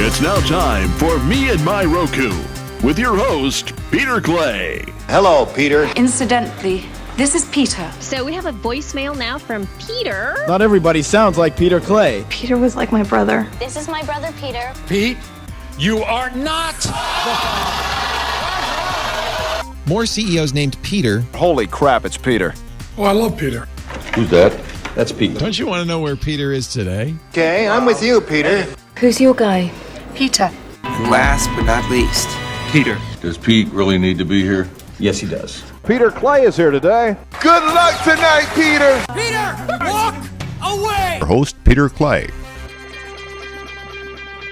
It's now time for Me and My Roku with your host, Peter Clay. Hello, Peter. Incidentally, this is Peter. So we have a voicemail now from Peter. Not everybody sounds like Peter Clay. Peter was like my brother. This is my brother, Peter. Pete, you are not. More CEOs named Peter. Holy crap, it's Peter. Oh, I love Peter. Who's that? That's Pete. Don't you want to know where Peter is today? Okay, I'm with you, Peter. Who's your guy? Peter. And last but not least, Peter. Does Pete really need to be here? Yes, he does. Peter Clay is here today. Good luck tonight, Peter! Peter, walk away! Our host, Peter Clay.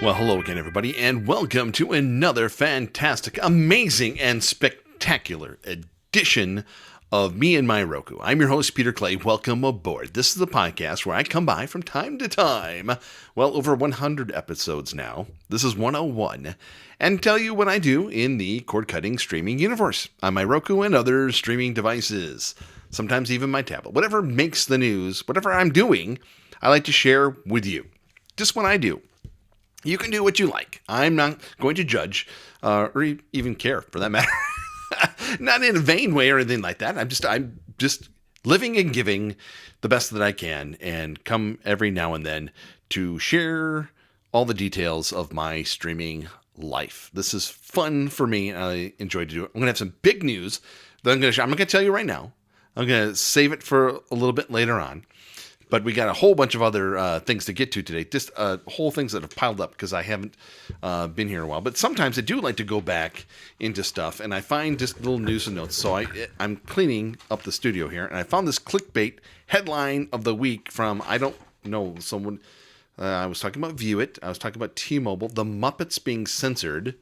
Well, hello again, everybody, and welcome to another fantastic, amazing, and spectacular edition of Me and My Roku. I'm your host, Peter Clay. Welcome aboard. This is the podcast where I come by from time to time, well, over 100 episodes now. This is 101, and tell you what I do in the cord-cutting streaming universe on my Roku and other streaming devices, sometimes even my tablet. Whatever makes the news, whatever I'm doing, I like to share with you. Just what I do. You can do what you like. I'm not going to judge or even care, for that matter. Not in a vain way or anything like that. I'm just living and giving the best that I can, and come every now and then to share all the details of my streaming life. This is fun for me, and I enjoy to do it. I'm going to have some big news that I'm not going to tell you right now. I'm going to save it for a little bit later on. But we got a whole bunch of other things to get to today. Just whole things that have piled up because I haven't been here in a while. But sometimes I do like to go back into stuff, and I find just little news and notes. So I'm cleaning up the studio here, and I found this clickbait headline of the week from, I don't know, someone. I was talking about View It. I was talking about T-Mobile. The Muppets being censored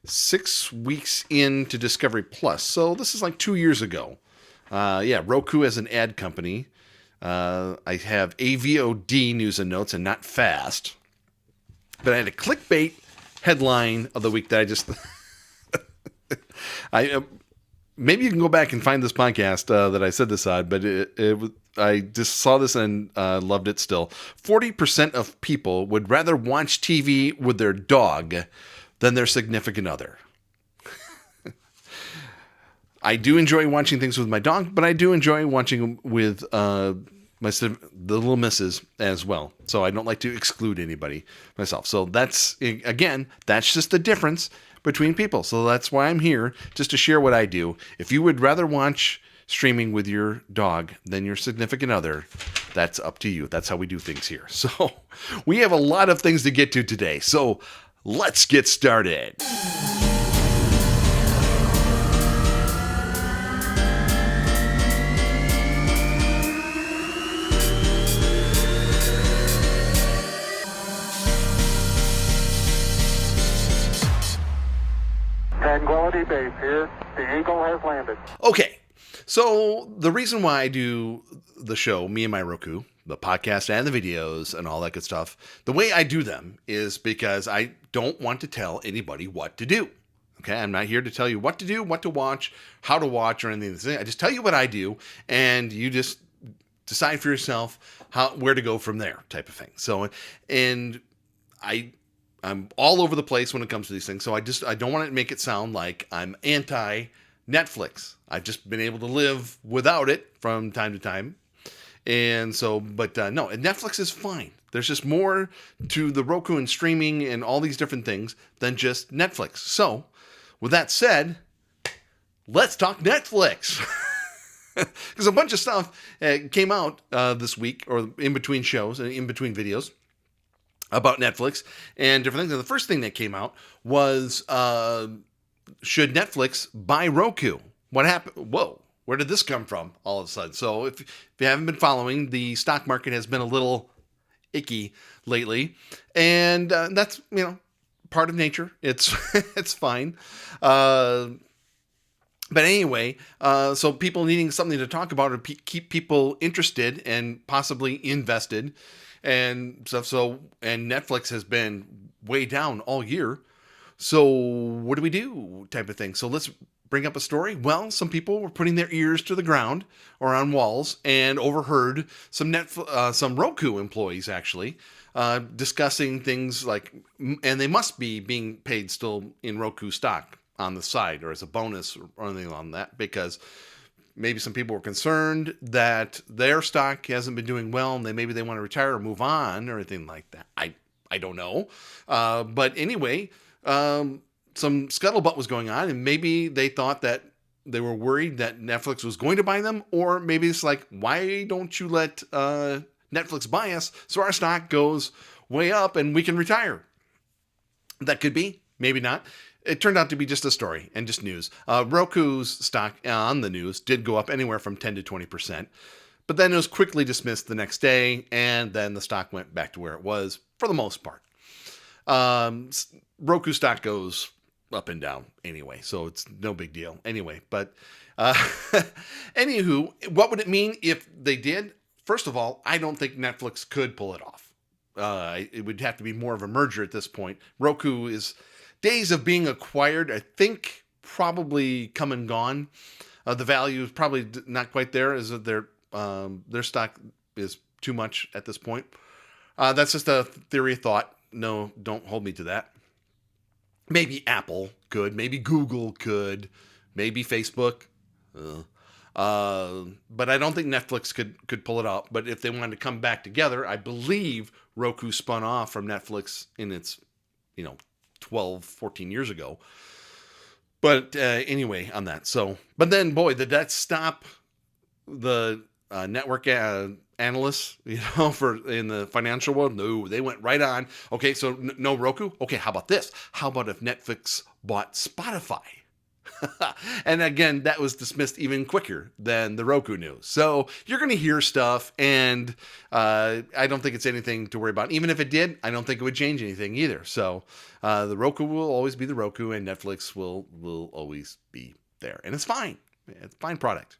6 weeks into Discovery Plus. So this is like 2 years ago. Roku as an ad company. I have AVOD news and notes and not fast. But I had a clickbait headline of the week that I just... maybe you can go back and find this podcast that I said this on, but I just saw this and loved it still. 40% of people would rather watch TV with their dog than their significant other. I do enjoy watching things with my dog, but I do enjoy watching them with the little missus as well. So I don't like to exclude anybody myself. So that's just the difference between people. So that's why I'm here, just to share what I do. If you would rather watch streaming with your dog than your significant other, that's up to you. That's how we do things here. So we have a lot of things to get to today. So let's get started. Tranquility Base here. The Eagle has landed. Okay, so the reason why I do the show, Me and My Roku, the podcast and the videos and all that good stuff, the way I do them is because I don't want to tell anybody what to do. Okay, I'm not here to tell you what to do, what to watch, how to watch, or anything. I just tell you what I do, and you just decide for yourself where to go from there, type of thing. So, and I'm all over the place when it comes to these things. So I don't want to make it sound like I'm anti Netflix. I've just been able to live without it from time to time. And so, no, Netflix is fine. There's just more to the Roku and streaming and all these different things than just Netflix. So with that said, let's talk Netflix. Because a bunch of stuff came out this week, or in between shows and in between videos, about Netflix and different things. And the first thing that came out was, should Netflix buy Roku? What happened? Whoa, where did this come from all of a sudden? So if you haven't been following, the stock market has been a little icky lately. And that's, part of nature. It's it's fine. But anyway, so people needing something to talk about or keep people interested and possibly invested and stuff. So, and Netflix has been way down all year. So what do we do type of thing? So let's bring up a story. Well, some people were putting their ears to the ground or on walls and overheard some Roku employees actually discussing things like, and they must be being paid still in Roku stock on the side or as a bonus or anything on that, because maybe some people were concerned that their stock hasn't been doing well and maybe they want to retire or move on or anything like that. I don't know. But anyway, some scuttlebutt was going on, and maybe they thought that they were worried that Netflix was going to buy them, or maybe it's like, why don't you let Netflix buy us so our stock goes way up and we can retire? That could be, maybe not. It turned out to be just a story and just news. Roku's stock on the news did go up anywhere from 10 to 20%, but then it was quickly dismissed the next day, and then the stock went back to where it was for the most part. Roku stock goes up and down anyway, so it's no big deal anyway. But anywho, what would it mean if they did? First of all, I don't think Netflix could pull it off. It would have to be more of a merger at this point. Roku is days of being acquired, I think, probably come and gone. The value is probably not quite there, as their stock is too much at this point. That's just a theory of thought. No, don't hold me to that. Maybe Apple could, maybe Google could, maybe Facebook. But I don't think Netflix could pull it out. But if they wanted to come back together, I believe Roku spun off from Netflix in its, 12, 14 years ago. But anyway, on that. So, but then, boy, did that stop the network analysts, for in the financial world? No, they went right on. Okay, so no Roku? Okay, how about this? How about if Netflix bought Spotify? And again, that was dismissed even quicker than the Roku news. So you're going to hear stuff, and I don't think it's anything to worry about. Even if it did, I don't think it would change anything either. So the Roku will always be the Roku, and Netflix will always be there. And it's fine. It's a fine product.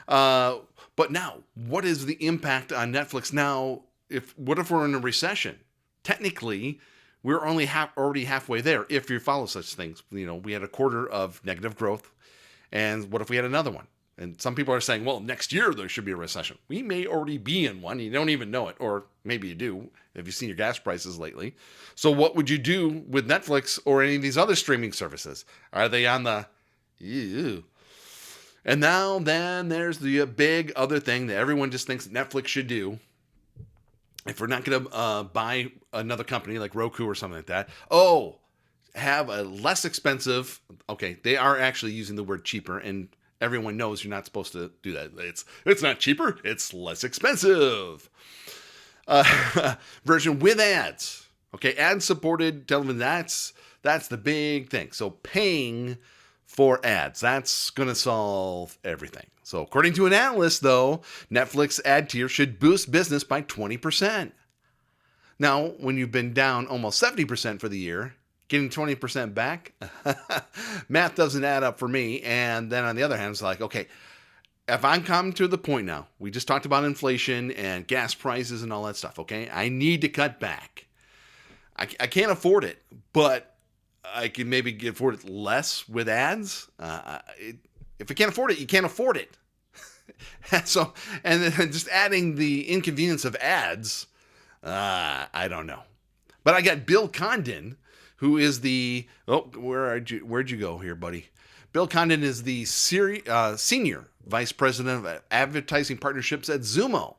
But now, what is the impact on Netflix now? What if we're in a recession? Technically, we're only already halfway there if you follow such things. We had a quarter of negative growth, and what if we had another one? And some people are saying, well, next year there should be a recession. We may already be in one. You don't even know it, or maybe you do if you've seen your gas prices lately. So what would you do with Netflix or any of these other streaming services? Are they on the... Ew. And now then there's the big other thing that everyone just thinks that Netflix should do. If we're not going to buy another company like Roku or something like that, have a less expensive, okay, they are actually using the word cheaper, and everyone knows you're not supposed to do that. It's not cheaper, it's less expensive. Version with ads. Okay, ad-supported television, that's the big thing. So paying for ads, that's going to solve everything. So according to an analyst, though, Netflix ad tier should boost business by 20%. Now, when you've been down almost 70% for the year, getting 20% back, math doesn't add up for me. And then on the other hand, it's like, okay, if I'm coming to the point now, we just talked about inflation and gas prices and all that stuff, okay? I need to cut back. I can't afford it, but I can maybe afford it less with ads. If you can't afford it, you can't afford it. So, and then just adding the inconvenience of ads, I don't know. But I got Bill Condon, who is the, where'd you go here, buddy? Bill Condon is the senior vice president of advertising partnerships at Xumo.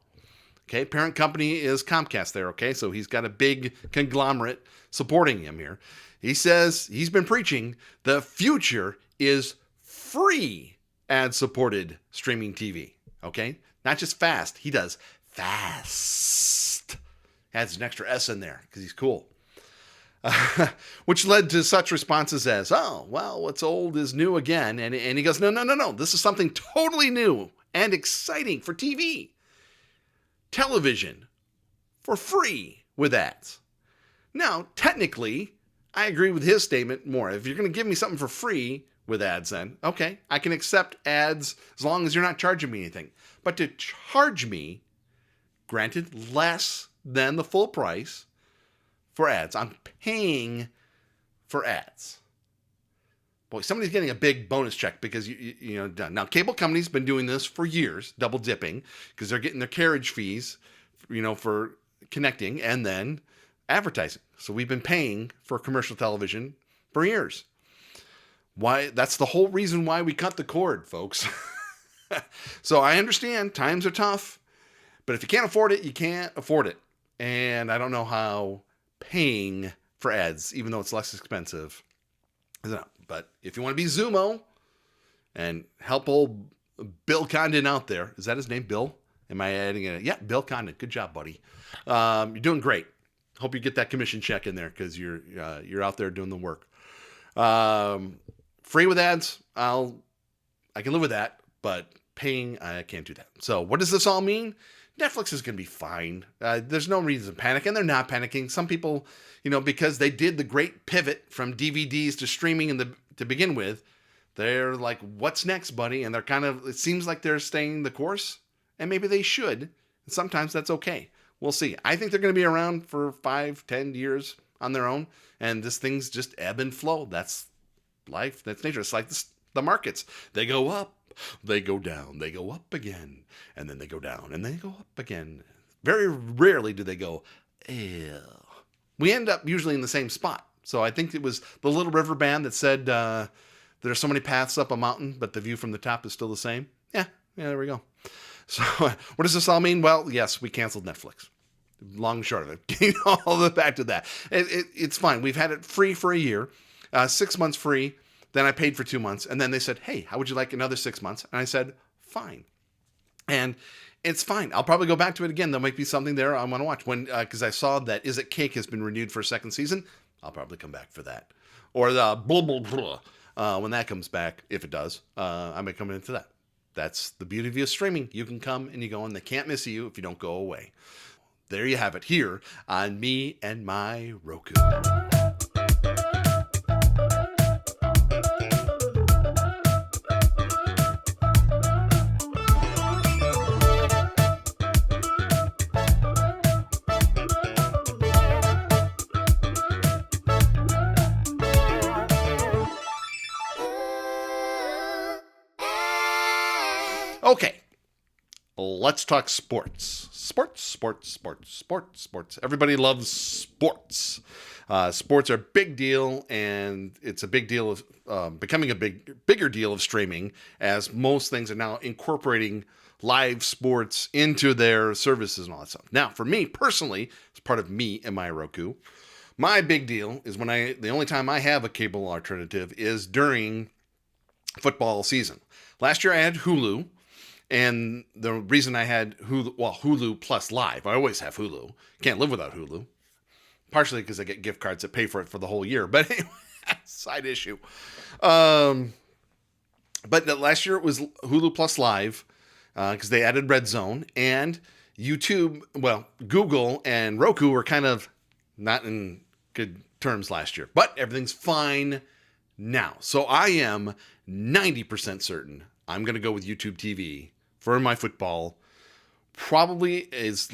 Okay, parent company is Comcast there, okay? So he's got a big conglomerate supporting him here. He says he's been preaching the future is free ad-supported streaming TV, okay? Not just fast. He does fast. Adds an extra S in there because he's cool. Which led to such responses as, oh, well, what's old is new again. And he goes, no. This is something totally new and exciting for TV. Television for free with ads. Now, technically, I agree with his statement more. If you're going to give me something for free with ads, then, okay, I can accept ads as long as you're not charging me anything. But to charge me, granted, less than the full price for ads. I'm paying for ads. Boy, somebody's getting a big bonus check because, you know, done. Now, cable companies been doing this for years, double dipping, because they're getting their carriage fees, for connecting and then advertising. So we've been paying for commercial television for years. Why? That's the whole reason why we cut the cord, folks. So I understand times are tough, but if you can't afford it, you can't afford it. And I don't know how paying for ads, even though it's less expensive, is enough. But if you want to be Zumo and help old Bill Condon out there, is that his name, Bill? Am I adding it? Yeah, Bill Condon. Good job, buddy. You're doing great. Hope you get that commission check in there because you're out there doing the work. Free with ads, I can live with that, but paying, I can't do that. So what does this all mean? Netflix is going to be fine. There's no reason to panic, and they're not panicking. Some people, because they did the great pivot from DVDs to streaming to begin with, they're like, what's next, buddy? And they're it seems like they're staying the course, and maybe they should. And sometimes that's okay. We'll see. I think they're going to be around for 5-10 years on their own, and this thing's just ebb and flow. That's life. That's nature. It's like the markets. They go up, they go down, they go up again, and then they go down, and they go up again. Very rarely do they go, ew. We end up usually in the same spot. So I think it was the Little River Band that said there's so many paths up a mountain, but the view from the top is still the same. Yeah, there we go. So what does this all mean? Well, yes, we canceled Netflix. Long and short of it. Getting all the back to that. It's fine. We've had it free for a year, 6 months free. Then I paid for 2 months. And then they said, hey, how would you like another 6 months? And I said, fine. And it's fine. I'll probably go back to it again. There might be something there I want to watch. Because I saw that Is It Cake has been renewed for a second season. I'll probably come back for that. Or the blah, blah, blah. When that comes back, if it does, I may come into that. That's the beauty of streaming. You can come and you go, and they can't miss you if you don't go away. There you have it here on Me and My Roku. Okay, let's talk sports. Sports. Everybody loves sports. Sports are a big deal, and it's a big deal of becoming a bigger deal of streaming, as most things are now incorporating live sports into their services and all that stuff. Now, for me personally, as part of Me and My Roku, my big deal is the only time I have a cable alternative is during football season. Last year I had Hulu. And the reason I had Hulu plus Live, I always have Hulu. Can't live without Hulu. Partially because I get gift cards that pay for it for the whole year. But anyway, side issue. But last year it was Hulu plus Live because they added Red Zone. And YouTube, Google and Roku were kind of not in good terms last year. But everything's fine now. So I am 90% certain I'm going to go with YouTube TV for my football, probably as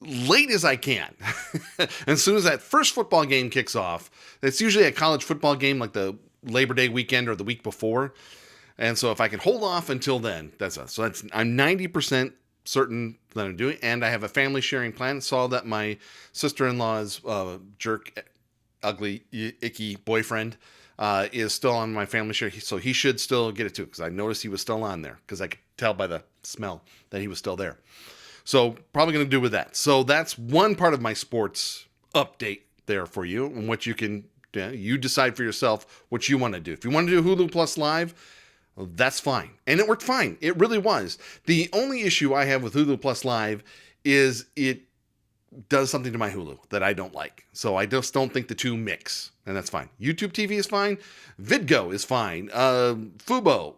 late as I can. As soon as that first football game kicks off, it's usually a college football game like the Labor Day weekend or the week before. And so if I can hold off until then, I'm 90% certain that I'm doing. And I have a family sharing plan. Saw that my sister-in-law's jerk, ugly, icky boyfriend is still on my family share. So he should still get it too, because I noticed he was still on there, because I could tell by the smell that he was still there. So probably going to do with that. So that's one part of my sports update there for you, and what you can, you decide for yourself what you want to do. If you want to do Hulu plus Live, well, that's fine. And it worked fine. It really was. The only issue I have with Hulu plus Live is it does something to my Hulu that I don't like. So I just don't think the two mix, and that's fine. YouTube TV is fine. Vidgo is fine. Fubo,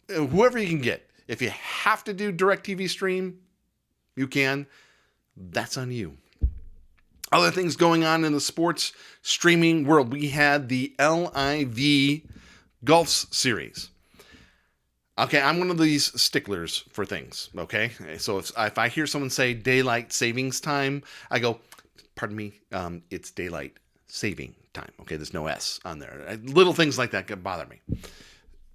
whoever you can get. If you have to do DirecTV stream, you can. That's on you. Other things going on in the sports streaming world. We had the LIV Golf Series. Okay, I'm one of these sticklers for things, okay? So if I hear someone say daylight savings time, I go, pardon me, it's daylight saving time. Okay, there's no S on there. Little things like that can bother me.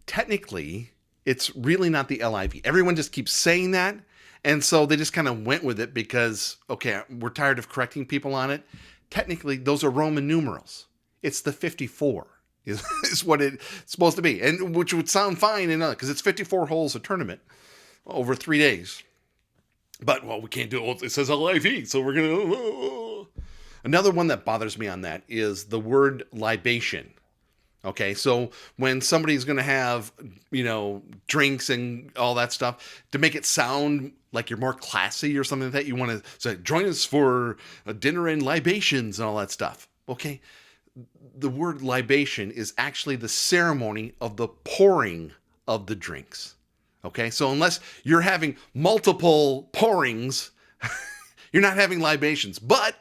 Technically, it's really not the LIV. Everyone just keeps saying that, And so they just kind of went with it because, okay, we're tired of correcting people on it. Technically, those are Roman numerals. It's the 54 is what it's supposed to be, and which would sound fine because it's 54 holes a tournament over 3 days. But, well, we can't do it. It says LIV, so we're going to... Another one that bothers me on that is the word libation. Okay, so when somebody's going to have, drinks and all that stuff, to make it sound like you're more classy or something like that, you want to say, join us for a dinner and libations and all that stuff. Okay, the word libation is actually the ceremony of the pouring of the drinks. Okay, so unless you're having multiple pourings, you're not having libations. But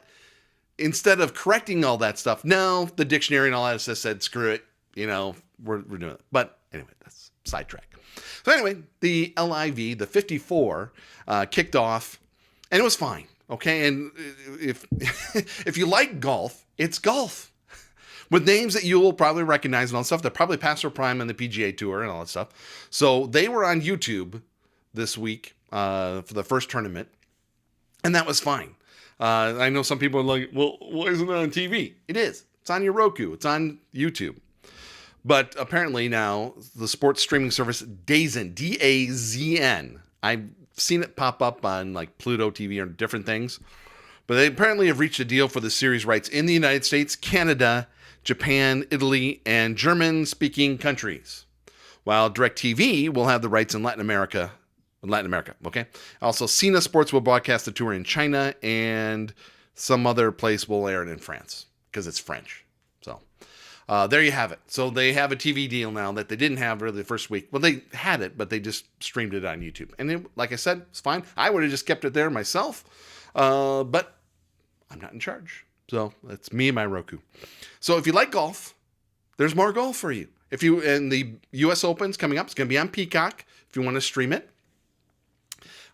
instead of correcting all that stuff, no, the dictionary and all that stuff said, screw it. We're doing it. But anyway, that's sidetrack. So anyway, the LIV, the 54, kicked off, and it was fine. Okay, and if you like golf, it's golf. With names that you will probably recognize and all that stuff. They're probably past their prime on the PGA Tour and all that stuff. So they were on YouTube this week for the first tournament, and that was fine. I know some people are like, well, why isn't it on TV? It is. It's on your Roku. It's on YouTube. But apparently now, the sports streaming service DAZN, D-A-Z-N, I've seen it pop up on like Pluto TV or different things. But they apparently have reached a deal for the series rights in the United States, Canada, Japan, Italy, and German-speaking countries. While DirecTV will have the rights in Latin America, okay? Also, Cena Sports will broadcast the tour in China, and some other place will air it in France, because it's French. So, there you have it. So they have a TV deal now that they didn't have really the first week. Well, they had it, but they just streamed it on YouTube. And it, like I said, it's fine. I would have just kept it there myself, but I'm not in charge. So that's me and my Roku. So if you like golf, there's more golf for you. And the U.S. Open's coming up. It's going to be on Peacock if you want to stream it.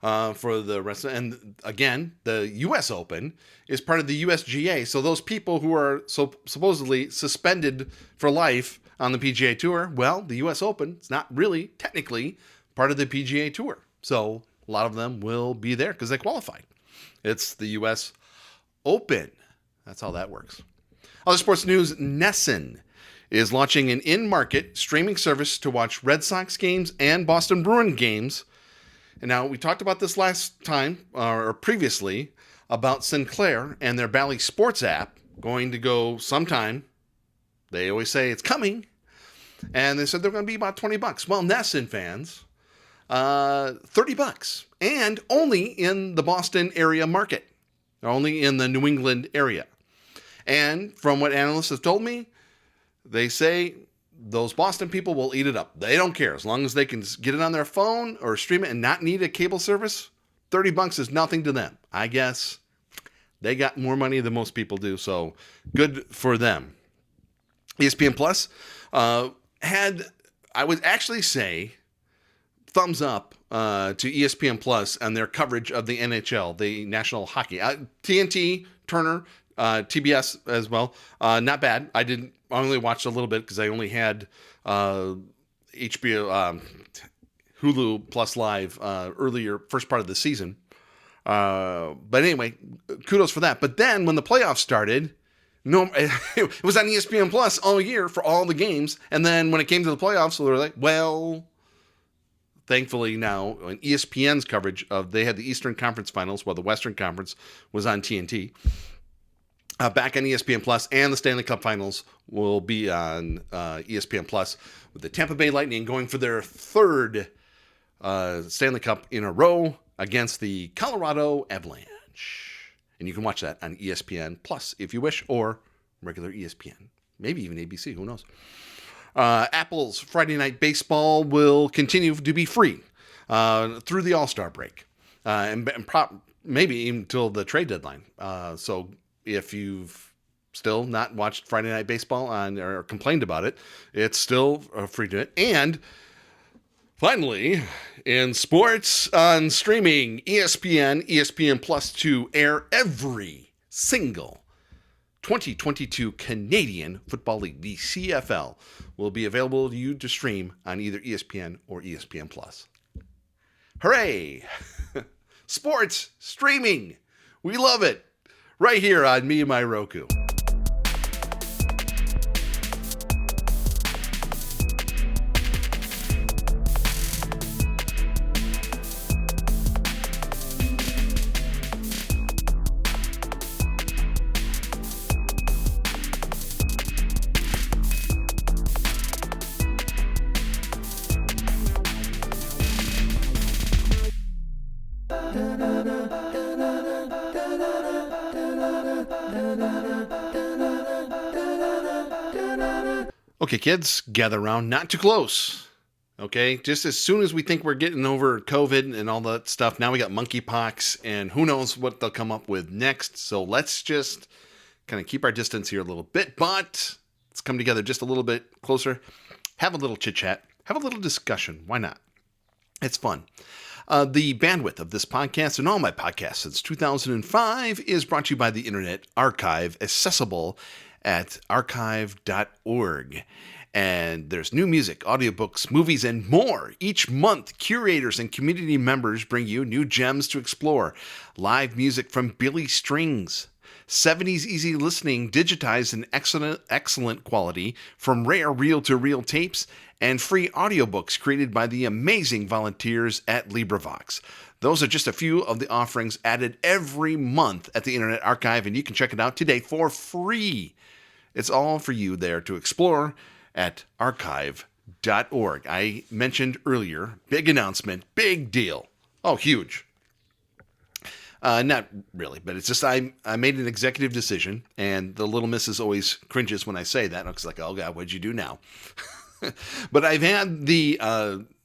For the rest and again, the U.S. Open is part of the USGA. So those people who are supposedly suspended for life on the PGA Tour, well, the U.S. Open is not really technically part of the PGA Tour. So a lot of them will be there because they qualified. It's the U.S. Open. That's how that works. Other sports news, NESN is launching an in-market streaming service to watch Red Sox games and Boston Bruins games. And now, we talked about this last time, or previously, about Sinclair and their Bally Sports app going to go sometime. They always say it's coming. And they said they're going to be about $20. Well, NESN fans, $30. And only in the Boston area market. Only in the New England area. And from what analysts have told me, they say those Boston people will eat it up. They don't care. As long as they can get it on their phone or stream it and not need a cable service, $30 is nothing to them. I guess they got more money than most people do, so good for them. ESPN Plus had, I would actually say, thumbs up to ESPN Plus and their coverage of the NHL, the National Hockey. TNT, Turner, TBS as well. Not bad. I only watched a little bit because I only had HBO, Hulu Plus Live earlier, first part of the season. But anyway, kudos for that. But then when the playoffs started, it was on ESPN Plus all year for all the games. And then when it came to the playoffs, so they were like, well, thankfully now, in ESPN's coverage they had the Eastern Conference Finals, while the Western Conference was on TNT. Back on ESPN Plus, and the Stanley Cup Finals will be on ESPN Plus, with the Tampa Bay Lightning going for their third Stanley Cup in a row against the Colorado Avalanche. And you can watch that on ESPN Plus if you wish, or regular ESPN, maybe even ABC, who knows. Apple's Friday Night Baseball will continue to be free through the All-Star break, and maybe even until the trade deadline. So if you've still not watched Friday Night Baseball or complained about it, it's still free to it. And finally, in sports on streaming, ESPN Plus to air every single 2022 Canadian Football League, the CFL, will be available to you to stream on either ESPN or ESPN Plus. Hooray! sports, streaming. We love it. Right here on Me and My Roku. Okay, kids, gather around, not too close. Okay, just as soon as we think we're getting over COVID and all that stuff, now we got monkeypox, and who knows what they'll come up with next. So let's just kind of keep our distance here a little bit, but let's come together just a little bit closer, have a little chit-chat, have a little discussion. Why not? It's fun. The bandwidth of this podcast and all my podcasts since 2005 is brought to you by the Internet Archive, accessible at archive.org. And there's new music, audiobooks, movies, and more. Each month, curators and community members bring you new gems to explore. Live music from Billy Strings, 70s easy listening, digitized in excellent quality from rare reel-to-reel tapes, and free audiobooks created by the amazing volunteers at LibriVox. Those are just a few of the offerings added every month at the Internet Archive, and you can check it out today for free. It's all for you there to explore at archive.org. I mentioned earlier, big announcement, big deal. Oh, huge. Not really, but it's just I made an executive decision, and the little missus always cringes when I say that. It's like, oh, God, what'd you do now? But I've had the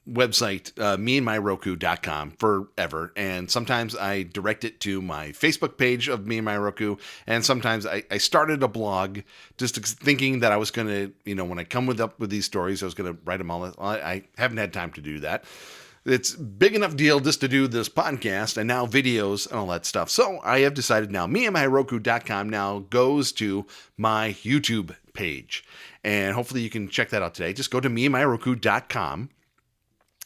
website, meandmyroku.com, forever, and sometimes I direct it to my Facebook page of Me and My Roku, and sometimes I started a blog just thinking that I was going to, when I come up with these stories, I was going to write them all. I haven't had time to do that. It's a big enough deal just to do this podcast and now videos and all that stuff. So I have decided now, meandmyroku.com now goes to my YouTube page. And hopefully you can check that out today. Just go to meandmyroku.com.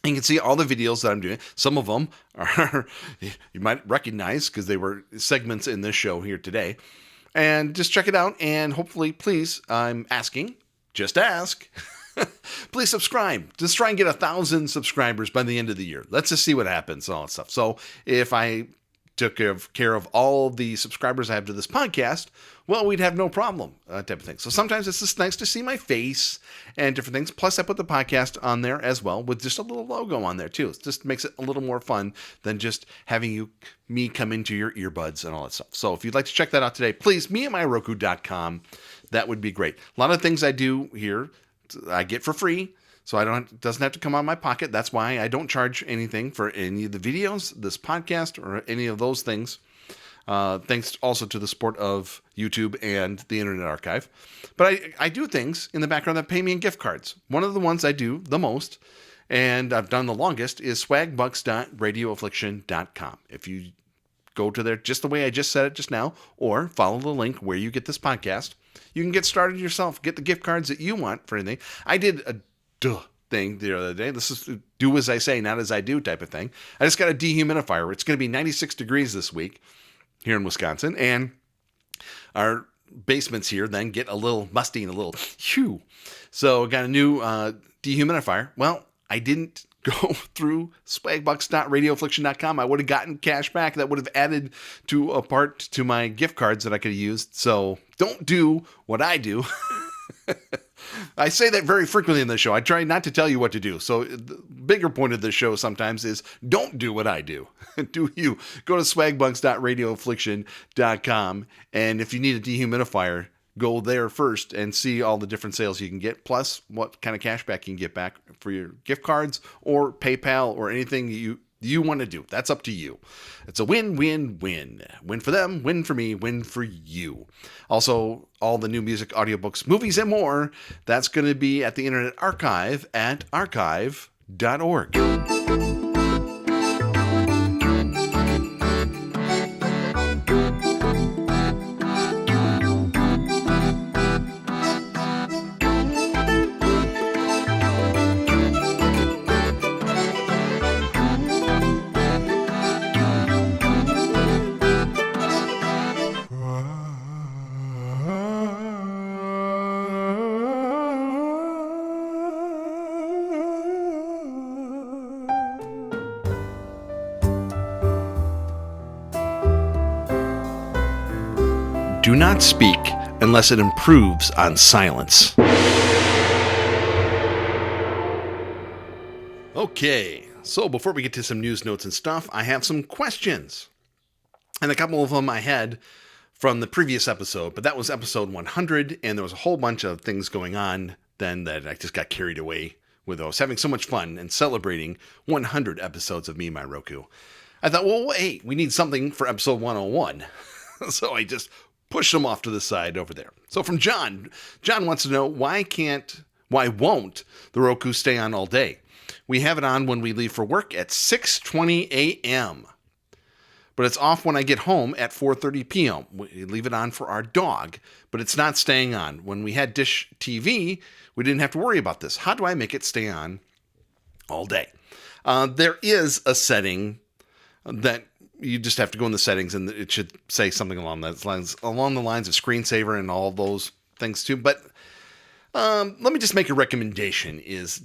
And you can see all the videos that I'm doing. Some of them are you might recognize because they were segments in this show here today. And just check it out. And hopefully, please, I'm asking, just ask, please subscribe. Just try and get 1,000 subscribers by the end of the year. Let's just see what happens and all that stuff. So if I took care of all the subscribers I have to this podcast, well, we'd have no problem, type of thing. So sometimes it's just nice to see my face and different things. Plus, I put the podcast on there as well with just a little logo on there too. It just makes it a little more fun than just having me come into your earbuds and all that stuff. So if you'd like to check that out today, please, meandmyroku.com. That would be great. A lot of things I do here, I get for free. So it doesn't have to come out of my pocket. That's why I don't charge anything for any of the videos, this podcast, or any of those things. Thanks also to the support of YouTube and the Internet Archive. But I do things in the background that pay me in gift cards. One of the ones I do the most, and I've done the longest, is swagbucks.radioaffliction.com. If you go to there just the way I just said it just now, or follow the link where you get this podcast, you can get started yourself. Get the gift cards that you want for anything. I did a thing the other day. This is do as I say, not as I do type of thing. I just got a dehumidifier. It's going to be 96 degrees this week here in Wisconsin, and our basements here then get a little musty and a little hue. So I got a new dehumidifier. Well, I didn't go through swagbucks.radioaffliction.com. I would have gotten cash back that would have added to a part to my gift cards that I could have used. So don't do what I do. I say that very frequently in the show. I try not to tell you what to do. So the bigger point of the show sometimes is don't do what I do. Do you. Go to swagbucks.radioaffliction.com. And if you need a dehumidifier, go there first and see all the different sales you can get, plus what kind of cash back you can get back for your gift cards or PayPal or anything you want to do. That's up to you. It's a win-win-win. Win for them, win for me, win for you. Also, all the new music, audiobooks, movies, and more, that's going to be at the Internet Archive at archive.org. do not speak unless it improves on silence. Okay, so before we get to some news notes and stuff, I have some questions. And a couple of them I had from the previous episode, but that was episode 100, and there was a whole bunch of things going on then that I just got carried away with. I was having so much fun and celebrating 100 episodes of Me and My Roku. I thought, well, hey, we need something for episode 101. So I just pushed them off to the side over there. So from John wants to know, why won't the Roku stay on all day? We have it on when we leave for work at 6:20 a.m., but it's off when I get home at 4:30 p.m. We leave it on for our dog, but it's not staying on. When we had Dish TV, we didn't have to worry about this. How do I make it stay on all day? There is a setting that you just have to go in the settings, and it should say something along the lines of screensaver and all those things too. But let me just make a recommendation: is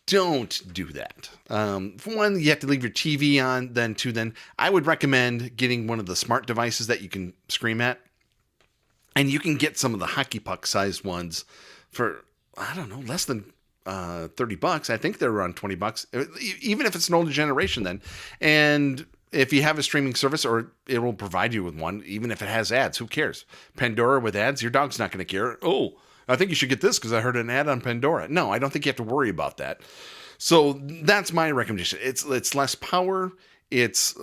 don't do that. For one, you have to leave your TV on. Then I would recommend getting one of the smart devices that you can scream at, and you can get some of the hockey puck sized ones for, I don't know, less than $30. I think they're around $20, even if it's an older generation then. And if you have a streaming service, or it will provide you with one, even if it has ads, who cares? Pandora with ads, your dog's not going to care. Oh, I think you should get this because I heard an ad on Pandora. No, I don't think you have to worry about that. So that's my recommendation. It's less power. It's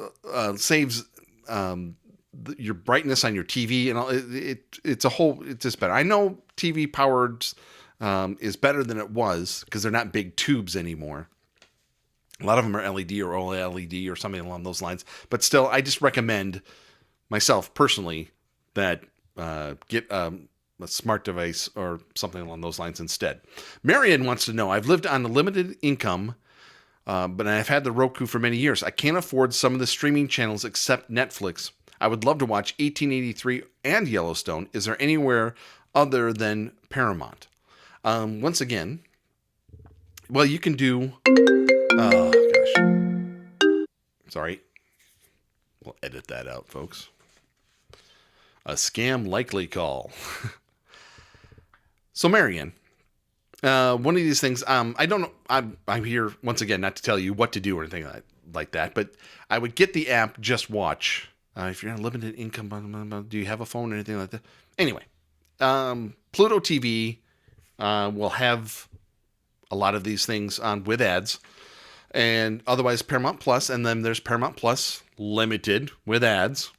saves your brightness on your TV, and all. It's just better. I know TV powered is better than it was because they're not big tubes anymore. A lot of them are LED or OLED or something along those lines. But still, I just recommend myself personally that get a smart device or something along those lines instead. Marion wants to know, I've lived on a limited income, but I've had the Roku for many years. I can't afford some of the streaming channels except Netflix. I would love to watch 1883 and Yellowstone. Is there anywhere other than Paramount? Once again, well, you can do... Oh, gosh. Sorry. We'll edit that out, folks. A scam likely call. So, Marianne, one of these things, I don't know, I'm here, once again, not to tell you what to do or anything like that, but I would get the app Just Watch. If you're on limited income, do you have a phone or anything like that? Anyway, Pluto TV will have a lot of these things on with ads. And otherwise Paramount Plus, and then there's Paramount Plus Limited with ads.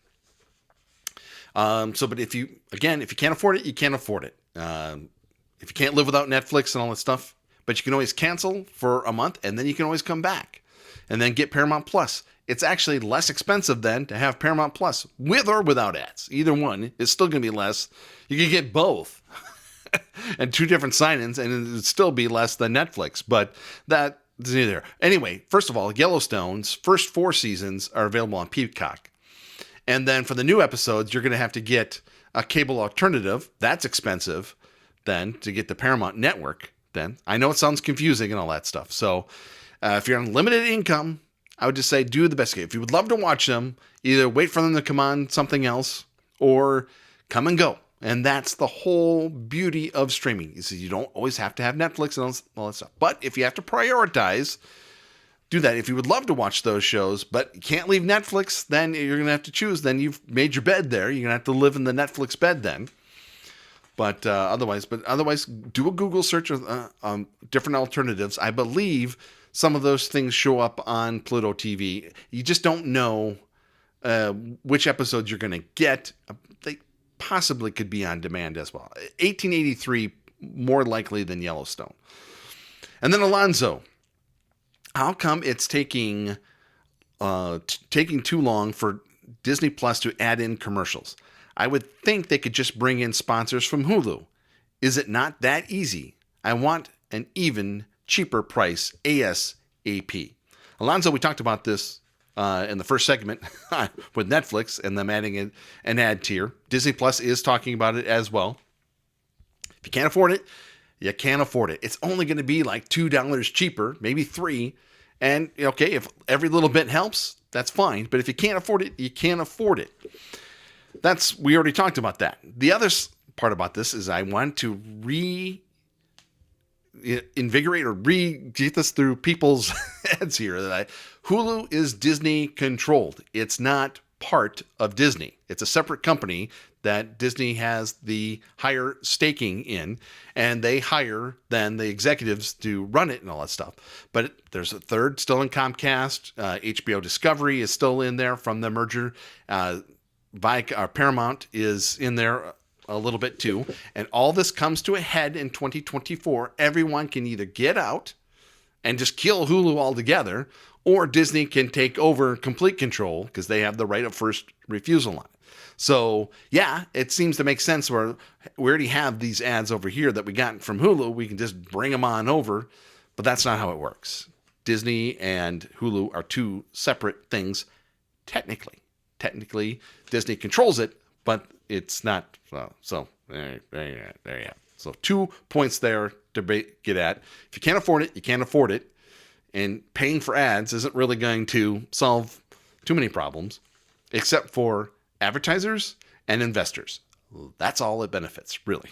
But if you can't afford it, you can't afford it. If you can't live without Netflix and all that stuff, but you can always cancel for a month, and then you can always come back and then get Paramount Plus. It's actually less expensive then to have Paramount Plus with or without ads. Either one is still going to be less. You can get both and two different sign-ins, and it would still be less than Netflix, but that is neither. Anyway, first of all, Yellowstone's first 4 seasons are available on Peacock. And then for the new episodes, you're going to have to get a cable alternative. That's expensive then to get the Paramount Network then. I know it sounds confusing and all that stuff. So if you're on limited income, I would just say do the best. If you would love to watch them, either wait for them to come on something else or come and go. And that's the whole beauty of streaming. You don't always have to have Netflix and all that stuff. But if you have to prioritize, do that. If you would love to watch those shows, but you can't leave Netflix, then you're going to have to choose. Then you've made your bed there. You're going to have to live in the Netflix bed then. But otherwise, do a Google search of different alternatives. I believe some of those things show up on Pluto TV. You just don't know which episodes you're going to get. They possibly could be on demand as well. 1883 more likely than Yellowstone. And then Alonzo, how come it's taking too long for Disney Plus to add in commercials? I would think they could just bring in sponsors from Hulu. Is it not that easy? I want an even cheaper price ASAP. Alonzo, we talked about this in the first segment with Netflix and them adding an ad tier. Disney Plus is talking about it as well. If you can't afford it, you can't afford it. It's only going to be like $2 cheaper, maybe $3. And okay, if every little bit helps, that's fine. But if you can't afford it, you can't afford it. we already talked about that. The other part about this is I want to invigorate or get this through people's heads here that Hulu is Disney controlled. It's not part of Disney. It's a separate company that Disney has the higher staking in, and they hire then the executives to run it and all that stuff. But there's a third still in Comcast. HBO Discovery is still in there from the merger. Paramount is in there a little bit too. And all this comes to a head in 2024. Everyone can either get out and just kill Hulu altogether, or Disney can take over complete control because they have the right of first refusal on it. So, yeah, it seems to make sense where we already have these ads over here that we got from Hulu. We can just bring them on over, but that's not how it works. Disney and Hulu are two separate things technically. Technically, Disney controls it, but it's not. So there you have. So 2 points there to get at. If you can't afford it, you can't afford it. And paying for ads isn't really going to solve too many problems, except for advertisers and investors. That's all it benefits, really.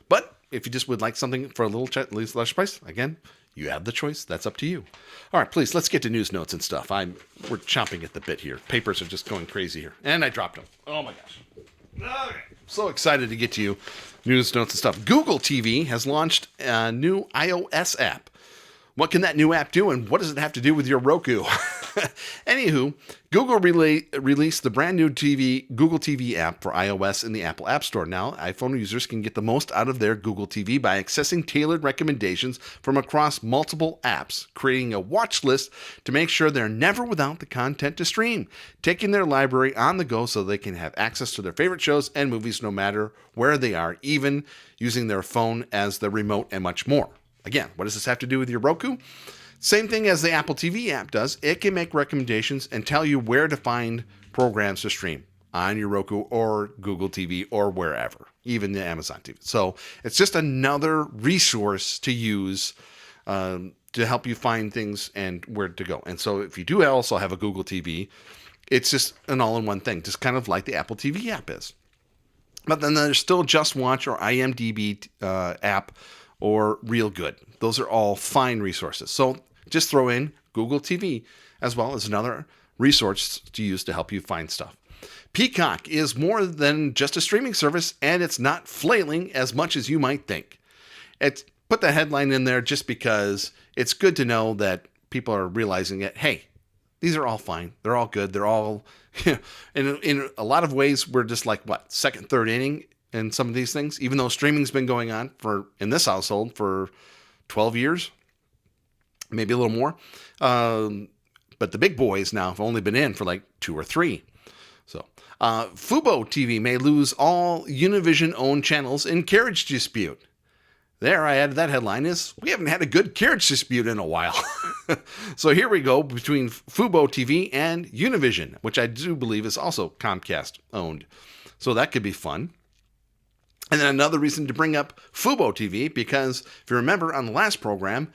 But if you just would like something for a little less price, again, you have the choice. That's up to you. All right, please, let's get to news notes and stuff. We're chomping at the bit here. Papers are just going crazy here. And I dropped them. Oh, my gosh. Okay. So excited to get to you. News notes and stuff. Google TV has launched a new iOS app. What can that new app do, and what does it have to do with your Roku? Anywho, Google released the brand new Google TV app for iOS in the Apple App Store. Now, iPhone users can get the most out of their Google TV by accessing tailored recommendations from across multiple apps, creating a watch list to make sure they're never without the content to stream, taking their library on the go so they can have access to their favorite shows and movies no matter where they are, even using their phone as the remote and much more. Again, what does this have to do with your Roku? Same thing as the Apple TV app does. It can make recommendations and tell you where to find programs to stream on your Roku or Google TV or wherever, even the Amazon TV. So it's just another resource to use to help you find things and where to go. And so if you do also have a Google TV, it's just an all-in-one thing, just kind of like the Apple TV app is. But then there's still Just Watch or IMDb app or Real Good. Those are all fine resources. So just throw in Google TV as well as another resource to use to help you find stuff. Peacock is more than just a streaming service, and it's not flailing as much as you might think. It's put the headline in there just because it's good to know that people are realizing that, hey, these are all fine. They're all good. They're all, in a lot of ways, we're just like, second, third inning in some of these things, even though streaming's been going on in this household for 12 years, maybe a little more. But the big boys now have only been in for like 2 or 3. So Fubo TV may lose all Univision-owned channels in carriage dispute. There, I added that headline is, we haven't had a good carriage dispute in a while. So here we go between Fubo TV and Univision, which I do believe is also Comcast owned. So that could be fun. And then another reason to bring up Fubo TV, because if you remember on the last program,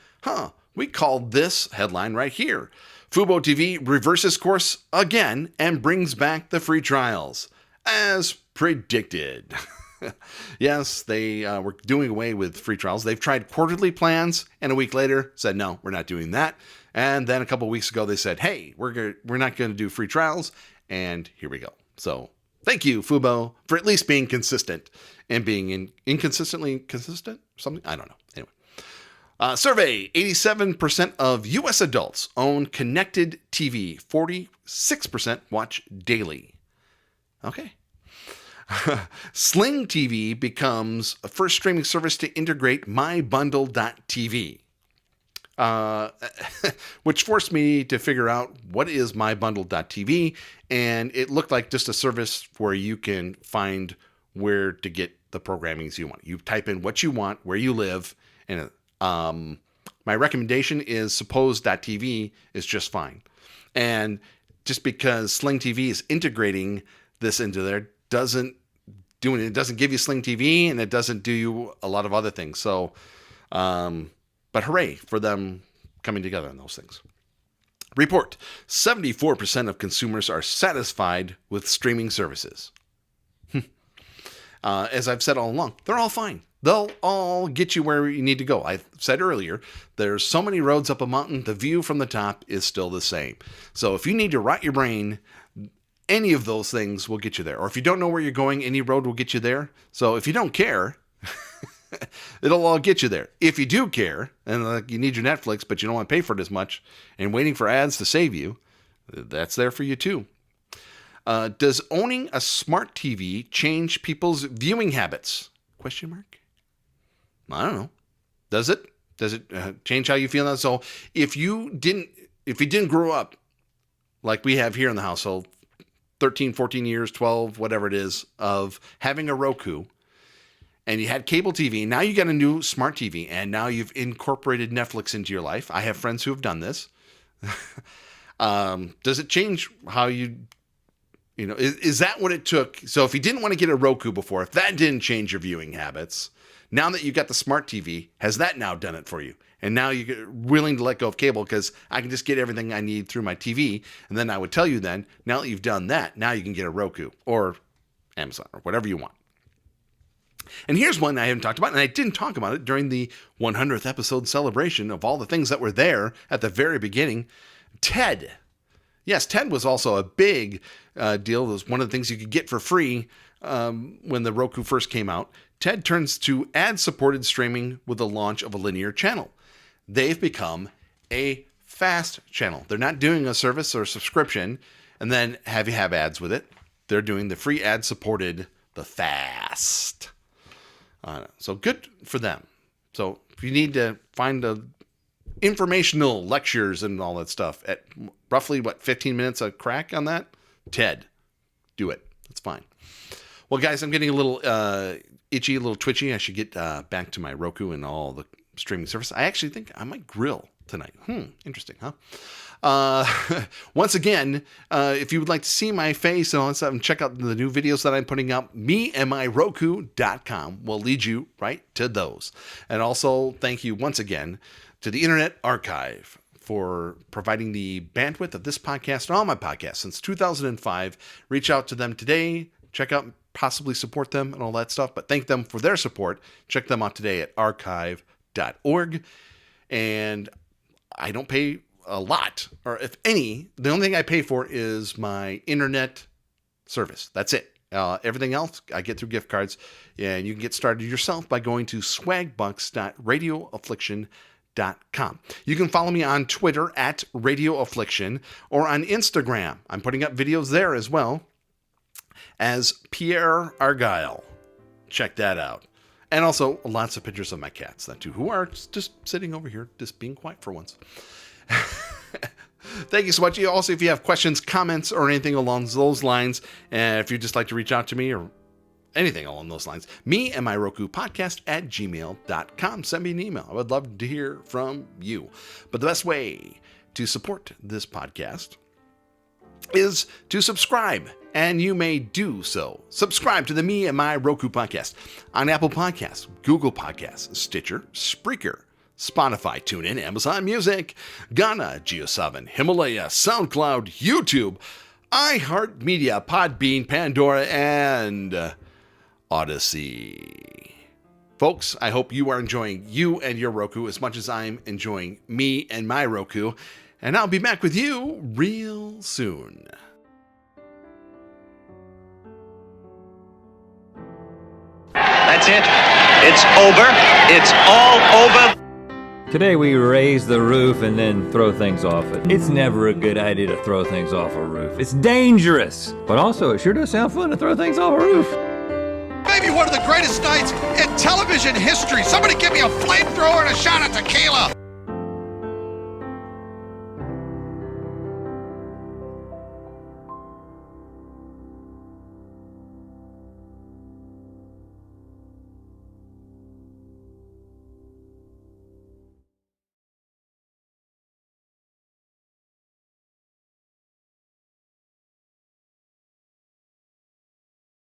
we called this headline right here. Fubo TV reverses course again and brings back the free trials, as predicted. Yes, they were doing away with free trials. They've tried quarterly plans, and a week later said, no, we're not doing that. And then a couple of weeks ago, they said, hey, we're not going to do free trials. And here we go. So thank you, Fubo, for at least being consistent and being inconsistently consistent. Something, I don't know. Anyway. Survey, 87% of U.S. adults own connected TV. 46% watch daily. Okay. Sling TV becomes a first streaming service to integrate mybundle.tv, which forced me to figure out what is mybundle.tv, and it looked like just a service where you can find where to get the programmings you want. You type in what you want, where you live, and my recommendation is suppose.tv is just fine. And just because Sling TV is integrating this into there doesn't give you Sling TV, and it doesn't do you a lot of other things. So, but hooray for them coming together on those things. report 74% of consumers are satisfied with streaming services. As I've said all along, they're all fine. They'll all get you where you need to go. I said earlier, there's so many roads up a mountain, the view from the top is still the same. So if you need to rot your brain, any of those things will get you there. Or if you don't know where you're going, any road will get you there. So if you don't care, it'll all get you there. If you do care, and you need your Netflix, but you don't want to pay for it as much, and waiting for ads to save you, that's there for you too. Does owning a smart TV change people's viewing habits? Question mark? I don't know. Does it? Does it change how you feel now? So if you didn't grow up like we have here in the household, 13, 14 years, 12, whatever it is, of having a Roku, and you had cable TV, now you got a new smart TV, and now you've incorporated Netflix into your life. I have friends who have done this. Does it change how is that what it took? So if you didn't want to get a Roku before, if that didn't change your viewing habits, now that you've got the smart TV, has that now done it for you? And now you're willing to let go of cable because I can just get everything I need through my TV. And then I would tell you then, now that you've done that, now you can get a Roku or Amazon or whatever you want. And here's one I haven't talked about, and I didn't talk about it during the 100th episode celebration of all the things that were there at the very beginning. TED. Yes, TED was also a big deal. It was one of the things you could get for free when the Roku first came out. TED turns to ad-supported streaming with the launch of a linear channel. They've become a fast channel. They're not doing a service or subscription and then have you have ads with it. They're doing the free ad-supported, the fast. So good for them. So if you need to find informational lectures and all that stuff at roughly, 15 minutes a crack on that? TED. Do it. That's fine. Well, guys, I'm getting a little itchy, a little twitchy. I should get back to my Roku and all the streaming service. I actually think I might grill tonight. Interesting, huh? Once again, if you would like to see my face and all that stuff and check out the new videos that I'm putting up, meandmyroku.com will lead you right to those. And also, thank you once again to the Internet Archive for providing the bandwidth of this podcast and all my podcasts since 2005. Reach out to them today. Check out, possibly support them and all that stuff, but thank them for their support. Check them out today at archive.org. And I don't pay a lot, or if any, the only thing I pay for is my internet service. That's it. Everything else I get through gift cards, and you can get started yourself by going to swagbucks.radioaffliction.com. You can follow me on Twitter at Radio Affliction or on Instagram. I'm putting up videos there as well as Pierre Argyle. Check that out. And also lots of pictures of my cats, that too, who are just sitting over here, just being quiet for once. Thank you so much. Also, if you have questions, comments, or anything along those lines, and if you'd just like to reach out to me or anything along those lines, me and my Roku podcast at gmail.com. Send me an email. I would love to hear from you. But the best way to support this podcast is to subscribe, and you may do so. Subscribe to the Me and My Roku podcast on Apple Podcasts, Google Podcasts, Stitcher, Spreaker, Spotify, TuneIn, Amazon Music, Ghana, Geo7, Himalaya, SoundCloud, YouTube, iHeartMedia, Podbean, Pandora, and Odyssey. Folks, I hope you are enjoying you and your Roku as much as I'm enjoying me and my Roku, and I'll be back with you real soon. That's it. It's over. It's all over. Today we raise the roof and then throw things off it. It's never a good idea to throw things off a roof. It's dangerous. But also, it sure does sound fun to throw things off a roof. Maybe one of the greatest nights in television history. Somebody give me a flamethrower and a shot of tequila.